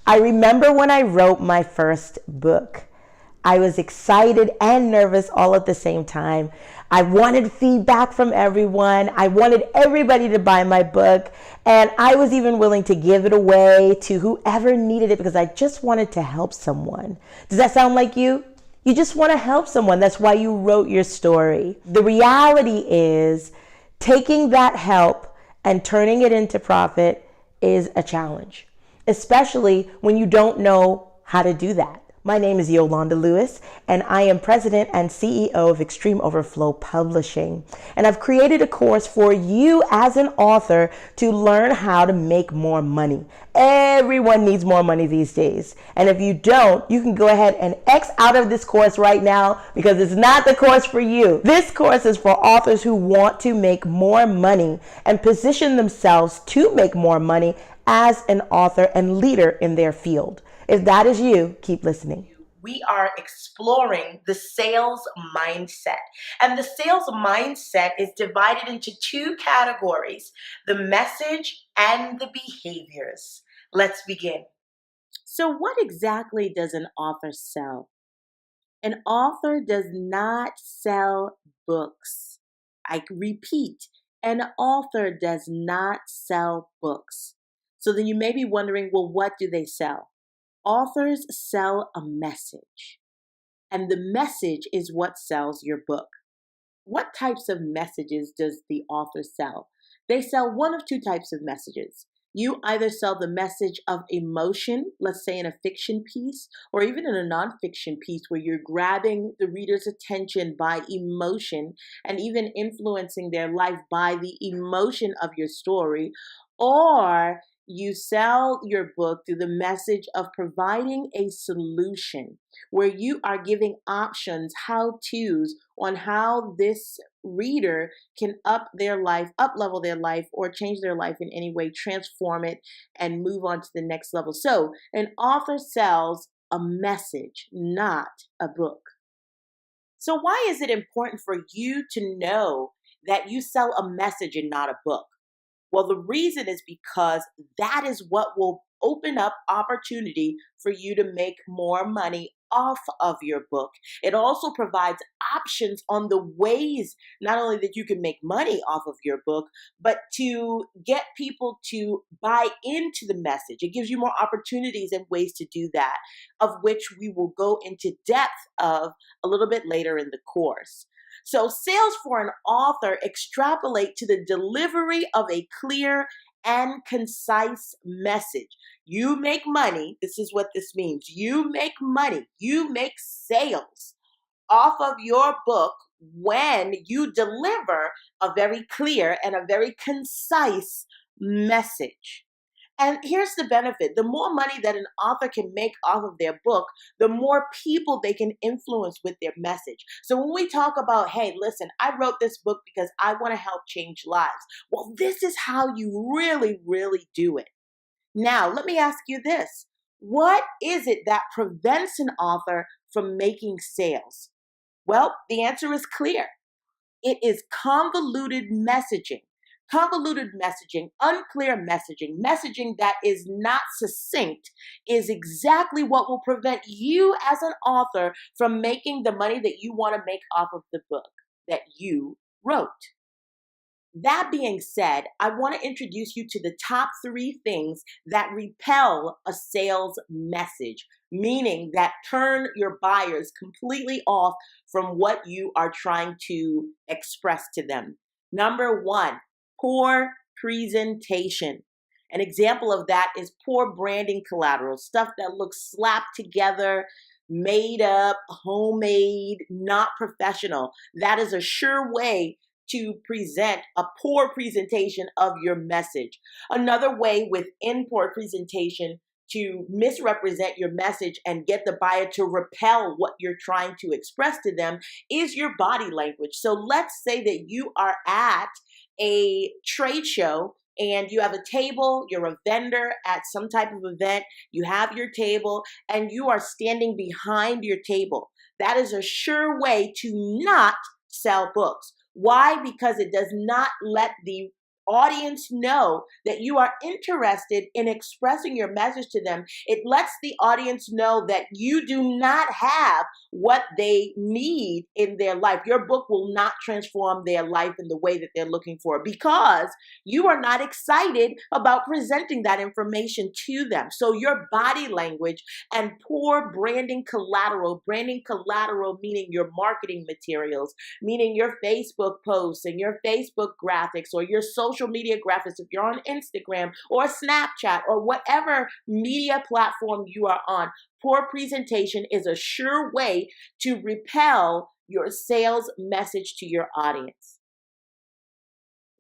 I remember when I wrote my first book. I was excited and nervous all at the same time. I wanted feedback from everyone. I wanted everybody to buy my book. And I was even willing to give it away to whoever needed it because I just wanted to help someone. Does that sound like you? You just want to help someone. That's why you wrote your story. The reality is taking that help and turning it into profit is a challenge, especially when you don't know how to do that. My name is Yolanda Lewis, and I am president and CEO of Extreme Overflow Publishing. And I've created a course for you as an author to learn how to make more money. Everyone needs more money these days. And if you don't, you can go ahead and X out of this course right now because it's not the course for you. This course is for authors who want to make more money and position themselves to make more money as an author and leader in their field. If that is you, keep listening. We are exploring the sales mindset. And the sales mindset is divided into two categories, the message and the behaviors. Let's begin. So what exactly does an author sell? An author does not sell books. I repeat, an author does not sell books. So then you may be wondering, well, what do they sell? Authors sell a message, and the message is what sells your book. What types of messages does the author sell? They sell one of two types of messages. You either sell the message of emotion, let's say in a fiction piece, or even in a nonfiction piece where you're grabbing the reader's attention by emotion and even influencing their life by the emotion of your story, or you sell your book through the message of providing a solution where you are giving options, how-tos on how this reader can up-level their life, or change their life in any way, transform it, and move on to the next level. So an author sells a message, not a book. So why is it important for you to know that you sell a message and not a book? Well, the reason is because that is what will open up opportunity for you to make more money off of your book. It also provides options on the ways not only that you can make money off of your book, but to get people to buy into the message. It gives you more opportunities and ways to do that, of which we will go into depth of a little bit later in the course. So sales for an author extrapolate to the delivery of a clear and concise message. You make money. This is what this means. You make money. You make sales off of your book when you deliver a very clear and a very concise message. And here's the benefit. The more money that an author can make off of their book, the more people they can influence with their message. So when we talk about, hey, listen, I wrote this book because I want to help change lives. Well, this is how you really, really do it. Now, let me ask you this. What is it that prevents an author from making sales? Well, the answer is clear. It is convoluted messaging. Convoluted messaging, unclear messaging, messaging that is not succinct is exactly what will prevent you as an author from making the money that you want to make off of the book that you wrote. That being said, I want to introduce you to the top 3 things that repel a sales message, meaning that turn your buyers completely off from what you are trying to express to them. Number 1, poor presentation. An example of that is poor branding collateral, stuff that looks slapped together, made up, homemade, not professional. That is a sure way to present a poor presentation of your message. Another way within poor presentation to misrepresent your message and get the buyer to repel what you're trying to express to them is your body language. So let's say that you are at a trade show and you have a table, you're a vendor at some type of event, you have your table and you are standing behind your table. That is a sure way to not sell books. Why? Because it does not let the audience know that you are interested in expressing your message to them, it lets the audience know that you do not have what they need in their life. Your book will not transform their life in the way that they're looking for because you are not excited about presenting that information to them. So your body language and poor branding collateral meaning your marketing materials, meaning your Facebook posts and your Facebook graphics or your social media graphics if you're on Instagram or Snapchat or whatever media platform you are on. Poor presentation is a sure way to repel your sales message to your audience.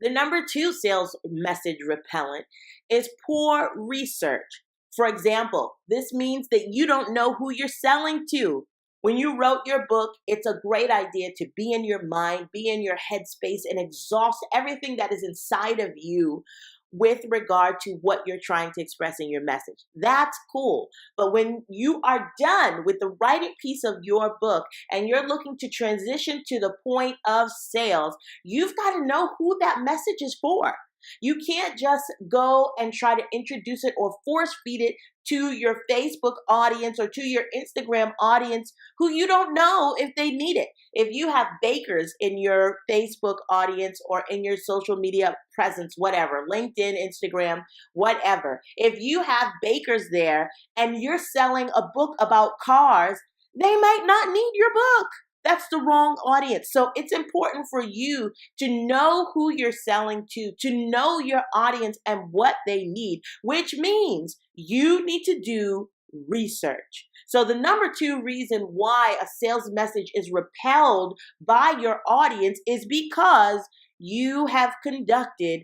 The number 2 sales message repellent is poor research. For example, this means that you don't know who you're selling to. When you wrote your book, it's a great idea to be in your mind, be in your headspace, and exhaust everything that is inside of you with regard to what you're trying to express in your message. That's cool. But when you are done with the writing piece of your book and you're looking to transition to the point of sales, you've got to know who that message is for. You can't just go and try to introduce it or force feed it to your Facebook audience or to your Instagram audience who you don't know if they need it. If you have bakers in your Facebook audience or in your social media presence, whatever, LinkedIn, Instagram, whatever, if you have bakers there and you're selling a book about cars, they might not need your book. That's the wrong audience. So it's important for you to know who you're selling to know your audience and what they need, which means you need to do research. So the number 2 reason why a sales message is repelled by your audience is because you have conducted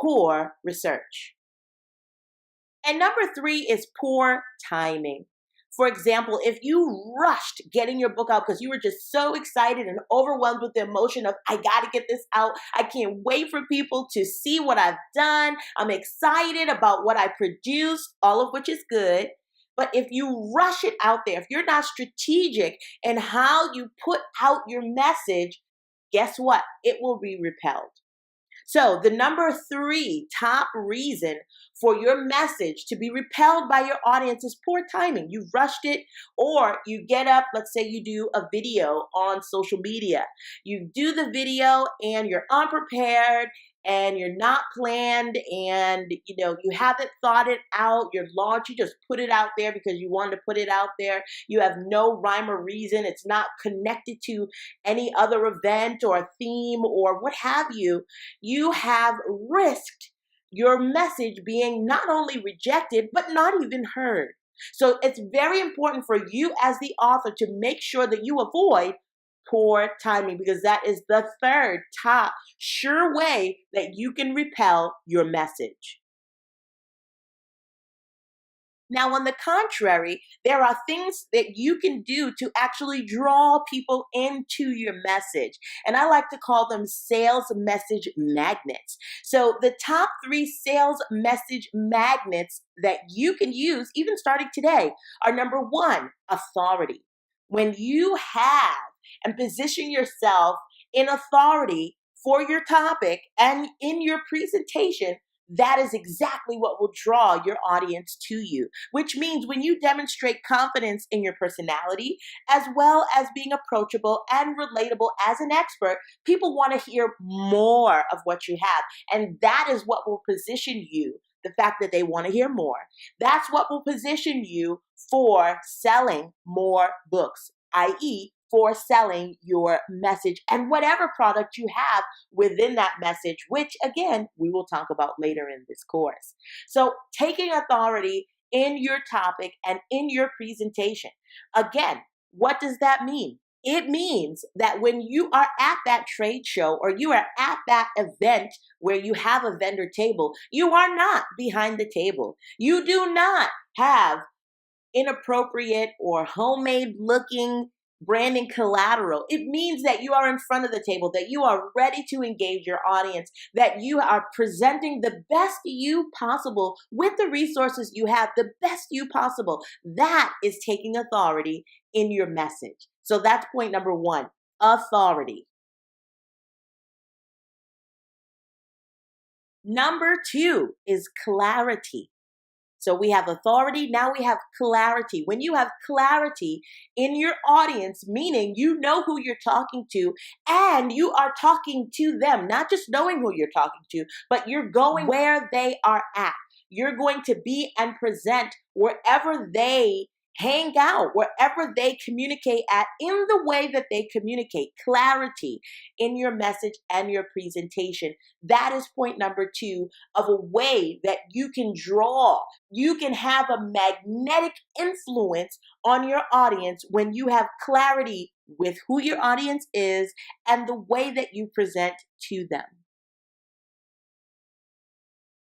poor research. And number 3 is poor timing. For example, if you rushed getting your book out because you were just so excited and overwhelmed with the emotion of, I got to get this out. I can't wait for people to see what I've done. I'm excited about what I produced, all of which is good. But if you rush it out there, if you're not strategic in how you put out your message, guess what? It will be repelled. So the number 3 top reason for your message to be repelled by your audience is poor timing. You rushed it, or you get up, let's say you do a video on social media. You do the video and you're unprepared and you're not planned and you haven't thought it out. Your launch, you just put it out there because you wanted to put it out there. You have no rhyme or reason. It's not connected to any other event or theme or what have you. You have risked your message being not only rejected, but not even heard. So it's very important for you as the author to make sure that you avoid poor timing, because that is the 3rd top sure way that you can repel your message. Now, on the contrary, there are things that you can do to actually draw people into your message. And I like to call them sales message magnets. So the top 3 sales message magnets that you can use, even starting today, are number 1, authority. When you have and position yourself in authority for your topic and in your presentation, that is exactly what will draw your audience to you, which means when you demonstrate confidence in your personality, as well as being approachable and relatable as an expert, people want to hear more of what you have. And that is what will position you, the fact that they want to hear more. That's what will position you for selling more books, i.e., for selling your message and whatever product you have within that message, which again, we will talk about later in this course. So taking authority in your topic and in your presentation. Again, what does that mean? It means that when you are at that trade show or you are at that event where you have a vendor table, you are not behind the table. You do not have inappropriate or homemade looking branding collateral. It means that you are in front of the table, that you are ready to engage your audience, that you are presenting the best you possible with the resources you have, the best you possible. That is taking authority in your message. So that's point number 1, authority. Number 2 is clarity. So we have authority, now we have clarity. When you have clarity in your audience, meaning you know who you're talking to and you are talking to them, not just knowing who you're talking to, but you're going where they are at. You're going to be and present wherever they hang out, wherever they communicate at, in the way that they communicate. Clarity in your message and your presentation. That is point number 2 of a way that you can draw. You can have a magnetic influence on your audience when you have clarity with who your audience is and the way that you present to them.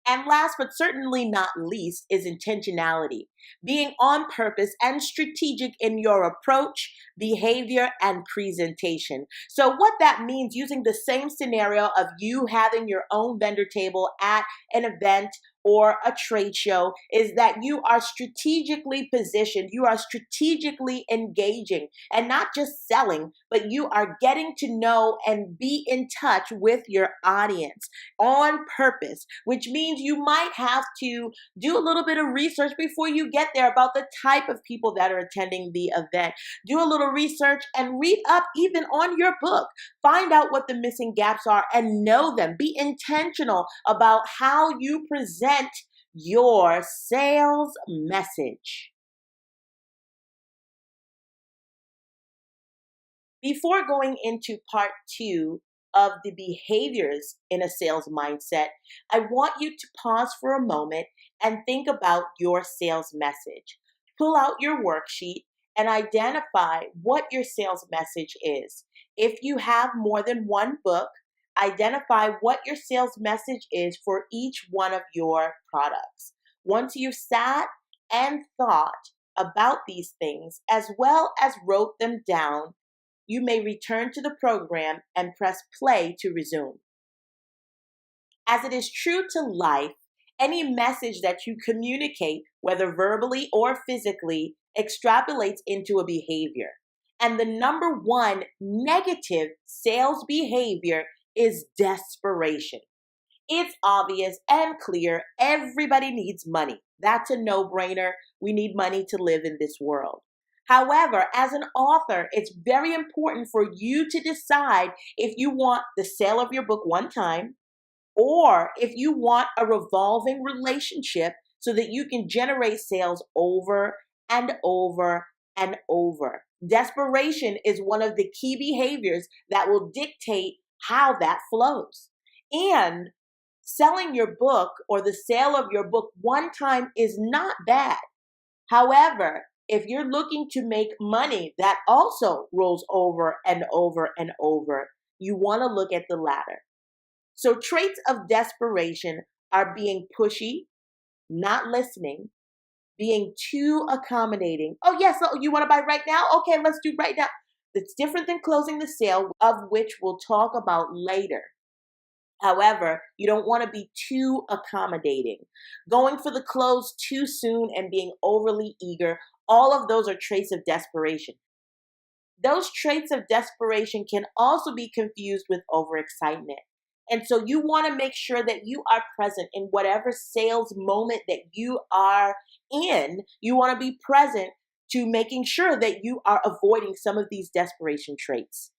And last but certainly not least is intentionality, being on purpose and strategic in your approach, behavior, and presentation. So what that means, using the same scenario of you having your own vendor table at an event or a trade show, is that you are strategically positioned, you are strategically engaging, and not just selling, but you are getting to know and be in touch with your audience on purpose, which means you might have to do a little bit of research before you get there about the type of people that are attending the event. Do a little research and read up even on your book. Find out what the missing gaps are and know them. Be intentional about how you present your sales message. Before going into part 2 of the behaviors in a sales mindset, I want you to pause for a moment and think about your sales message. Pull out your worksheet and identify what your sales message is. If you have more than one book, identify what your sales message is for each one of your products. Once you've sat and thought about these things, as well as wrote them down, you may return to the program and press play to resume. As it is true to life, any message that you communicate, whether verbally or physically, extrapolates into a behavior. And the number 1 negative sales behavior is desperation. It's obvious and clear. Everybody needs money. That's a no-brainer. We need money to live in this world. However, as an author, it's very important for you to decide if you want the sale of your book one time, or if you want a revolving relationship so that you can generate sales over and over and over. Desperation is one of the key behaviors that will dictate how that flows. And selling your book or the sale of your book one time is not bad. However, if you're looking to make money that also rolls over and over and over, you want to look at the latter. So traits of desperation are being pushy, not listening, being too accommodating. Oh, yes, oh, you want to buy right now? Okay, let's do right now. It's different than closing the sale, of which we'll talk about later. However, you don't want to be too accommodating. Going for the close too soon and being overly eager, all of those are traits of desperation. Those traits of desperation can also be confused with overexcitement. And so you want to make sure that you are present in whatever sales moment that you are in. You want to be present to making sure that you are avoiding some of these desperation traits.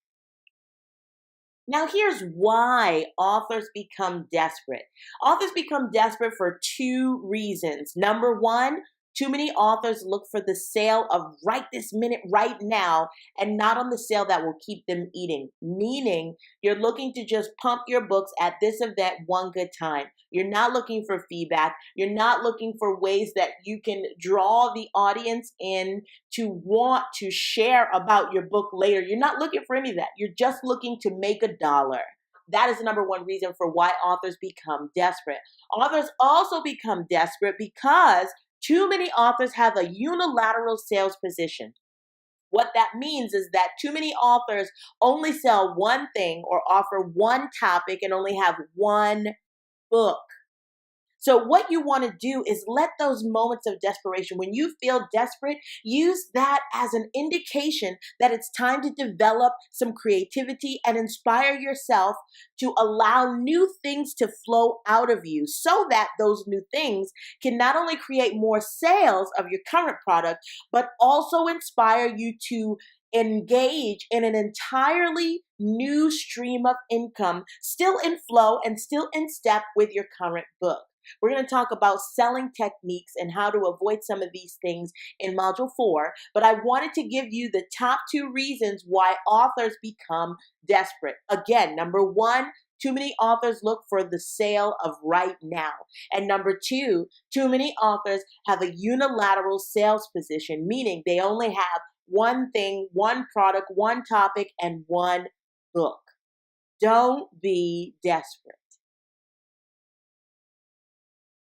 Now, here's why authors become desperate. Authors become desperate for 2 reasons. Number 1, too many authors look for the sale of right this minute, right now, and not on the sale that will keep them eating. Meaning, you're looking to just pump your books at this event one good time. You're not looking for feedback. You're not looking for ways that you can draw the audience in to want to share about your book later. You're not looking for any of that. You're just looking to make $1. That is the number 1 reason for why authors become desperate. Authors also become desperate because too many authors have a unilateral sales position. What that means is that too many authors only sell one thing or offer one topic and only have one book. So what you want to do is let those moments of desperation, when you feel desperate, use that as an indication that it's time to develop some creativity and inspire yourself to allow new things to flow out of you so that those new things can not only create more sales of your current product, but also inspire you to engage in an entirely new stream of income, still in flow and still in step with your current book. We're going to talk about selling techniques and how to avoid some of these things in Module 4, but I wanted to give you the top 2 reasons why authors become desperate. Again, number 1, too many authors look for the sale of right now. And number 2, too many authors have a unilateral sales position, meaning they only have one thing, one product, one topic, and one book. Don't be desperate.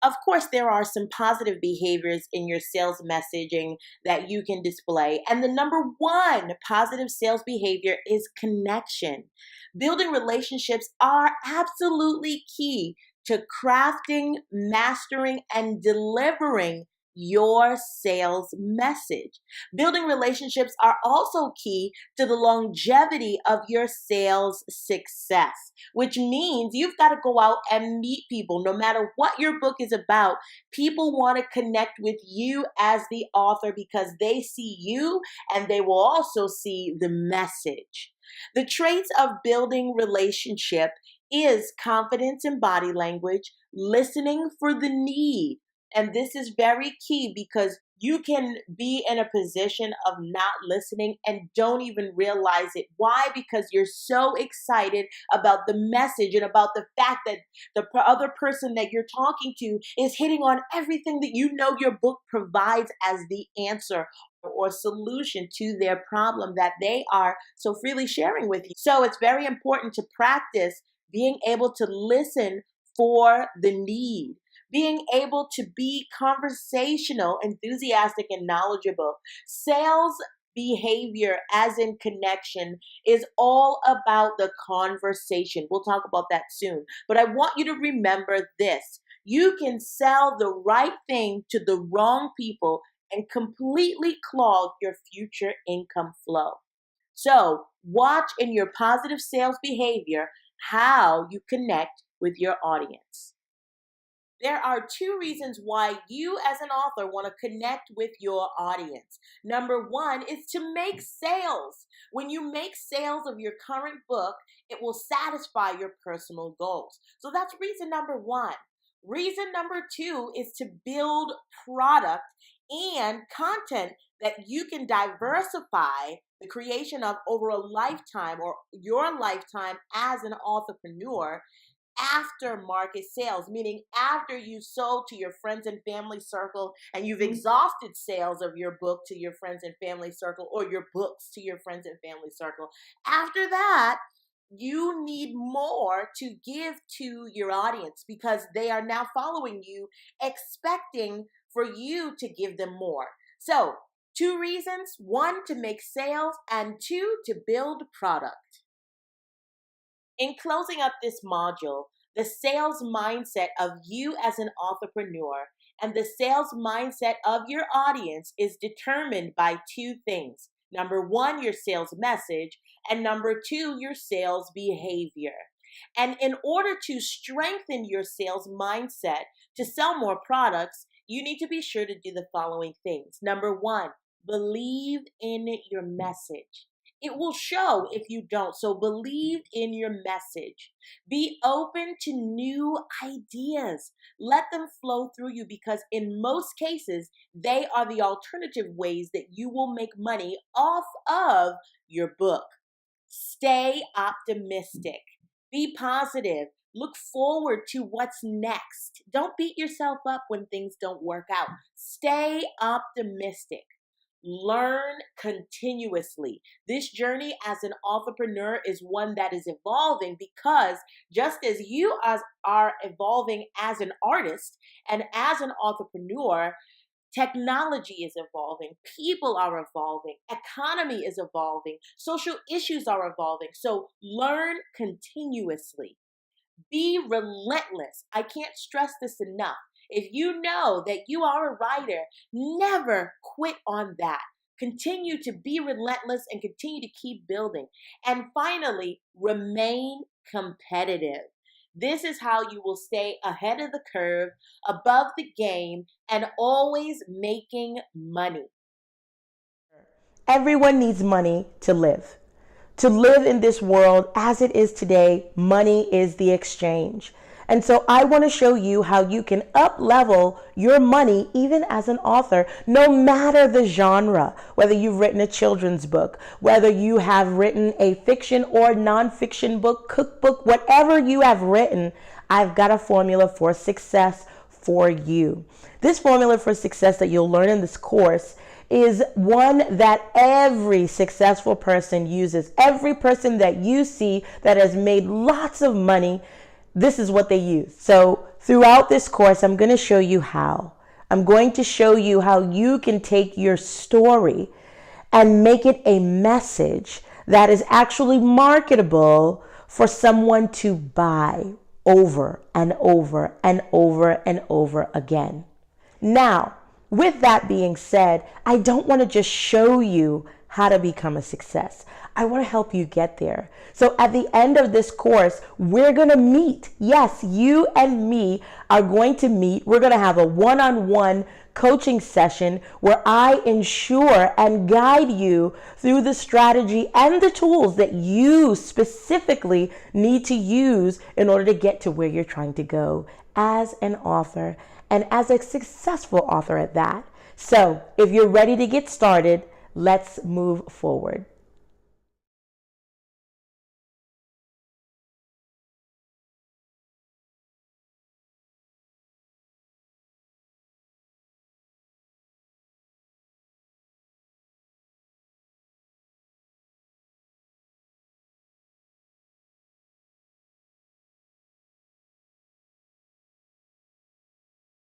Of course, there are some positive behaviors in your sales messaging that you can display. And the number 1 positive sales behavior is connection. Building relationships are absolutely key to crafting, mastering, and delivering your sales message. Building relationships are also key to the longevity of your sales success, which means you've got to go out and meet people. No matter what your book is about, people want to connect with you as the author because they see you and they will also see the message. The traits of building relationship is confidence in body language, listening for the need. And this is very key because you can be in a position of not listening and don't even realize it. Why? Because you're so excited about the message and about the fact that the other person that you're talking to is hitting on everything that you know your book provides as the answer or solution to their problem that they are so freely sharing with you. So it's very important to practice being able to listen for the need, being able to be conversational, enthusiastic, and knowledgeable. Sales behavior, as in connection, is all about the conversation. We'll talk about that soon. But I want you to remember this. You can sell the right thing to the wrong people and completely clog your future income flow. So watch in your positive sales behavior how you connect with your audience. There are 2 reasons why you as an author want to connect with your audience. Number 1 is to make sales. When you make sales of your current book, it will satisfy your personal goals. So that's reason number 1. Reason number 2 is to build product and content that you can diversify the creation of over a lifetime or your lifetime as an entrepreneur after market sales, meaning after you sold to your friends and family circle and you've exhausted sales of your book to your friends and family circle or your books to your friends and family circle. After that, you need more to give to your audience because they are now following you, expecting for you to give them more. So, 2 reasons: 1, to make sales, and 2, to build product. In closing up this module, the sales mindset of you as an entrepreneur and the sales mindset of your audience is determined by 2 things. Number 1, your sales message, and number 2, your sales behavior. And in order to strengthen your sales mindset to sell more products, you need to be sure to do the following things. Number 1, believe in your message. It will show if you don't. So believe in your message. Be open to new ideas. Let them flow through you because in most cases, they are the alternative ways that you will make money off of your book. Stay optimistic. Be positive. Look forward to what's next. Don't beat yourself up when things don't work out. Stay optimistic. Learn continuously. This journey as an entrepreneur is one that is evolving because just as you are evolving as an artist and as an entrepreneur, technology is evolving, people are evolving, economy is evolving, social issues are evolving. So learn continuously. Be relentless. I can't stress this enough. If you know that you are a writer, never quit on that. Continue to be relentless and continue to keep building. And finally, remain competitive. This is how you will stay ahead of the curve, above the game, and always making money. Everyone needs money to live. To live in this world as it is today, money is the exchange. And so I want to show you how you can up level your money even as an author, no matter the genre, whether you've written a children's book, whether you have written a fiction or nonfiction book, cookbook, whatever you have written, I've got a formula for success for you. This formula for success that you'll learn in this course is one that every successful person uses. Every person that you see that has made lots of money, this is what they use. So throughout this course, I'm going to show you how. I'm going to show you how you can take your story and make it a message that is actually marketable for someone to buy over and over and over and over again. Now, with that being said, I don't want to just show you how to become a success. I want to help you get there. So at the end of this course, we're going to meet. Yes, you and me are going to meet. We're going to have a one-on-one coaching session where I ensure and guide you through the strategy and the tools that you specifically need to use in order to get to where you're trying to go as an author, and as a successful author at that. So if you're ready to get started, let's move forward.